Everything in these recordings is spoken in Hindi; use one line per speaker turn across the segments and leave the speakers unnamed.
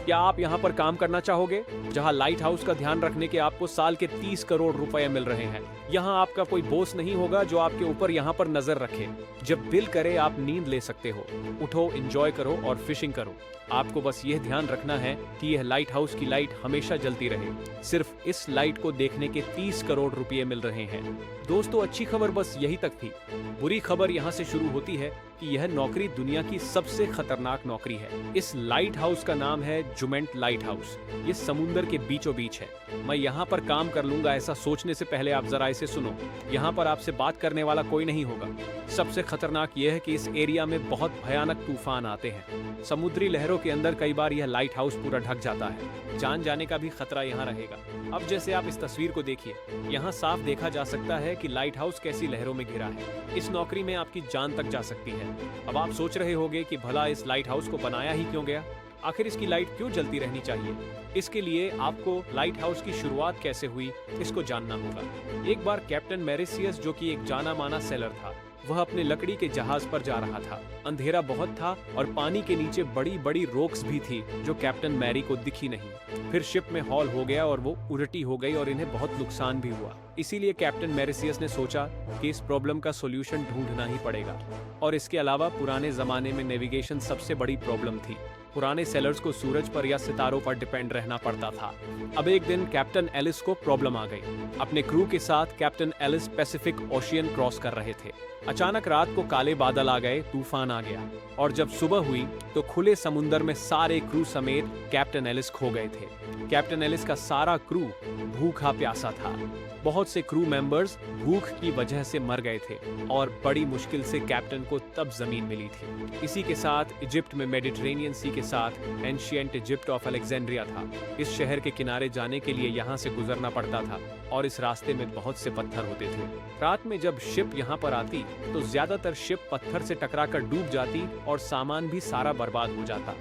क्या आप यहाँ पर काम करना चाहोगे, जहाँ लाइट हाउस का ध्यान रखने के आपको साल के 30 करोड़ रुपए मिल रहे हैं? यहाँ आपका कोई बॉस नहीं होगा जो आपके ऊपर यहाँ पर नजर रखे। जब दिल करे आप नींद ले सकते हो। उठो, एंजॉय करो और फिशिंग करो। आपको बस यह ध्यान रखना है कि यह लाइट हाउस की लाइट हमेशा जलती रहे। सिर्फ इस लाइट को देखने के 30 करोड़ रुपए मिल रहे हैं। दोस्तों, अच्छी खबर बस यही तक थी। बुरी खबर यहाँ से शुरू होती है कि यह नौकरी दुनिया की सबसे खतरनाक नौकरी है। इस लाइट हाउस का नाम है जुमेंट लाइट हाउस। ये समुंदर के बीचों बीच है। मैं यहाँ पर काम कर लूंगा ऐसा सोचने से पहले आप जरा इसे सुनो। यहाँ पर आपसे बात करने वाला कोई नहीं होगा। सबसे खतरनाक यह है कि इस एरिया में बहुत भयानक तूफान आते हैं। समुद्री लहरों के अंदर कई बार यह लाइट हाउस पूरा ढक जाता है। जान जाने का भी खतरा यहाँ रहेगा। अब जैसे आप इस तस्वीर को देखिए, यहाँ साफ देखा जा सकता है कि लाइट हाउस कैसी लहरों में घिरा है। इस नौकरी में आपकी जान तक जा सकती है। अब आप सोच रहे होंगे कि भला इस लाइट हाउस को बनाया ही क्यों गया, आखिर इसकी लाइट क्यों जलती रहनी चाहिए। इसके लिए आपको लाइट हाउस की शुरुआत कैसे हुई इसको जानना होगा। एक बार कैप्टन मैरिसियस, जो कि एक जाना माना सेलर था, वह अपने लकड़ी के जहाज पर जा रहा था। अंधेरा बहुत था और पानी के नीचे बड़ी बड़ी रोक्स भी थी जो कैप्टन मैरी को दिखी नहीं। फिर शिप में हॉल हो गया और वो उल्टी हो गई और इन्हें बहुत नुकसान भी हुआ। इसीलिए कैप्टन मैरिसियस ने सोचा कि इस प्रॉब्लम का सॉल्यूशन ढूंढना ही पड़ेगा। और इसके अलावा पुराने जमाने में नेविगेशन सबसे बड़ी प्रॉब्लम थी। पुराने सेलर्स को सूरज पर या सितारों पर डिपेंड रहना पड़ता था। अब एक दिन कैप्टन एलिस को प्रॉब्लम आ गई। अपने क्रू के साथ Captain Alice Pacific Ocean cross कर रहे थे। अचानक रात को काले बादल आ गए, तूफान आ गया और जब सुबह हुई तो खुले समुंदर में सारे क्रू समेत कैप्टन एलिस खो गए थे। कैप्टन एलिस का सारा क्रू भूखा प्यासा था। बहुत से क्रू मेंबर्स भूख की वजह से मर गए थे और बड़ी मुश्किल से कैप्टन को तब जमीन मिली थी। इसी के साथ इजिप्ट में मेडिटेरेनियन सी के साथ एंशिएंट इजिप्ट ऑफ अलेक्जेंड्रिया था। इस शहर के किनारे जाने के लिए यहाँ से गुजरना पड़ता था और इस रास्ते में बहुत से पत्थर होते थे। रात में जब शिप यहाँ पर आती तो ज्यादातर शिप पत्थर से टकराकर डूब जाती और सामान भी सारा बर्बाद हो जाता।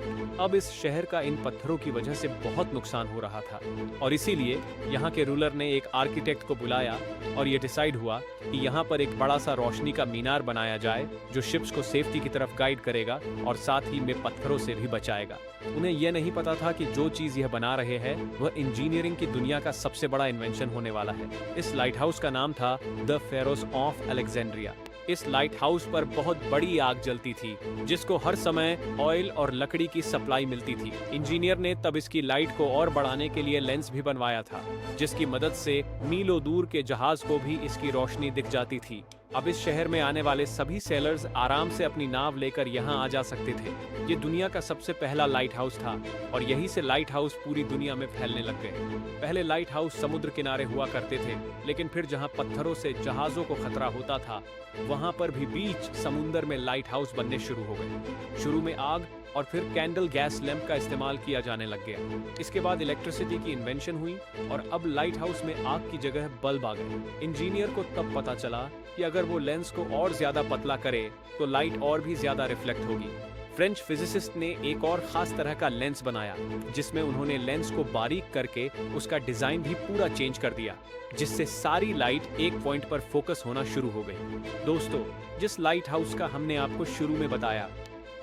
अब इस शहर का इन पत्थरों की वजह से बहुत नुकसान हो रहा था और इसीलिए यहाँ के रूलर ने एक आर्किटेक्ट को बुलाया और ये डिसाइड हुआ कि यहाँ पर एक बड़ा सा रोशनी का मीनार बनाया जाए जो शिप्स को सेफ्टी की तरफ गाइड करेगा और साथ ही में पत्थरों से भी बचाएगा। उन्हें यह नहीं पता था कि जो चीज यह बना रहे हैं वह इंजीनियरिंग की दुनिया का सबसे बड़ा इन्वेंशन होने वाला है। इस लाइट हाउस का नाम था द फेरोस ऑफ अलेक्जेंड्रिया। इस लाइट हाउस पर बहुत बड़ी आग जलती थी जिसको हर समय ऑयल और लकड़ी की सप्लाई मिलती थी। इंजीनियर ने तब इसकी लाइट को और बढ़ाने के लिए लेंस भी बनवाया था जिसकी मदद से मीलों दूर के जहाज को भी इसकी रोशनी दिख जाती थी। अब इस शहर में आने वाले सभी सेलर्स आराम से अपनी नाव लेकर यहाँ आ जा सकते थे। ये दुनिया का सबसे पहला लाइट हाउस था और यहीं से लाइट हाउस पूरी दुनिया में फैलने लग गए। पहले लाइट हाउस समुद्र किनारे हुआ करते थे, लेकिन फिर जहाँ पत्थरों से जहाजों को खतरा होता था वहाँ पर भी बीच समुद्र में लाइट हाउस बनने शुरू हो गए। शुरू में आग और फिर कैंडल गैस लैंप का इस्तेमाल किया जाने लग गया। इसके बाद इलेक्ट्रिसिटी की इन्वेंशन हुई और अब लाइट हाउस में आग की जगह बल्ब आ गए। इंजीनियर को तब पता चला कि अगर वो लेंस को और ज्यादा पतला करे तो लाइट और भी ज्यादा रिफ्लेक्ट होगी। फ्रेंच फिजिसिस्ट ने एक और खास तरह का लेंस बनाया जिसमें उन्होंने लेंस को बारीक करके उसका डिजाइन भी पूरा चेंज कर दिया, जिससे सारी लाइट एक पॉइंट पर फोकस होना शुरू हो गई। दोस्तों, जिस लाइट हाउस का हमने आपको शुरू में बताया,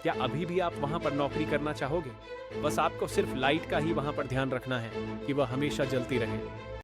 क्या अभी भी आप वहां पर नौकरी करना चाहोगे? बस आपको सिर्फ लाइट का ही वहां पर ध्यान रखना है कि वह हमेशा जलती रहे।